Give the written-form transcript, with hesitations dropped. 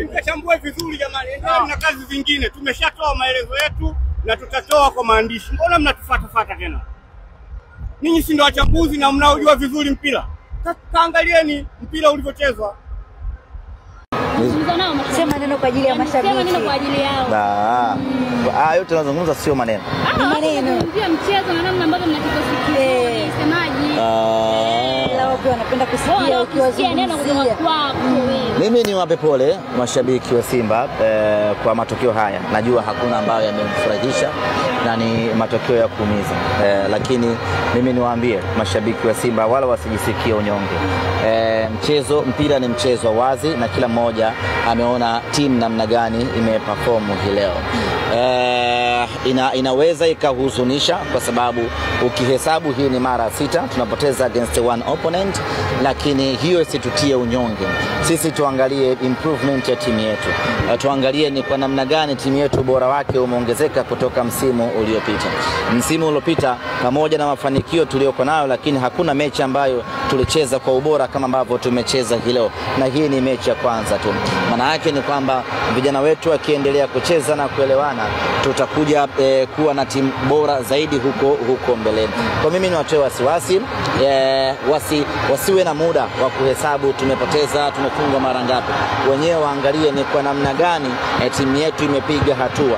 Mkachambue vizuri jamani. Na kazi zingine tumeshatoa maelezo yetu na tutatoa kwa maandishi. Mbona mnatufuata tena? Ninyi si ndio wachambuzi na mnaojua vizuri mpira. Kaangalieni mpira ulivyochezwa. Sema neno kwa ajili ya mashabiki. Sema neno kwa ajili yao. Yote tunazungumza sio maneno. Maneno. Pia mchezo na namna ambavyo mnakikosikia. Semaji. Wao wanapenda kusikia ukiwazungumzia. Mimi ni wape pole mashabiki wa Simba kwa matokeo haya. Najua hakuna ambayo yamemfurahisha na ni matokeo ya kuumiza. Lakini mimi niwaambie mashabiki wa Simba wala wasijisikie unyonge. Mpira ni mchezo wazi na kila mmoja ameona timu namna gani imeperform hii leo. Inaweza ikahuzunisha kwa sababu ukihesabu hii ni mara 6 tunapoteza against one opponent, lakini hiyo isitutie unyonge. Sisi tuangalie improvement ya timu yetu. Tuangalie ni kwa namna gani timu yetu bora wake umeongezeka kutoka msimu uliopita. Msimu uliopita pamoja na mafanikio tuliyoko nayo, lakini hakuna mechi ambayo tulicheza kwa ubora kama ambavyo tumecheza hii leo, na hii ni mechi ya kwanza tu. Maana yake ni kwamba vijana wetu wakiendelea kucheza na kuelewana, tutakuja kuwa na timu bora zaidi huko mbeleni. Kwa mimi ni watoe wasiwasi, wasiwe na muda wa kuhesabu tumepoteza, tumefungwa mara ngapi. Wenyewe waangalie ni kwa namna gani timu yetu imepiga hatua.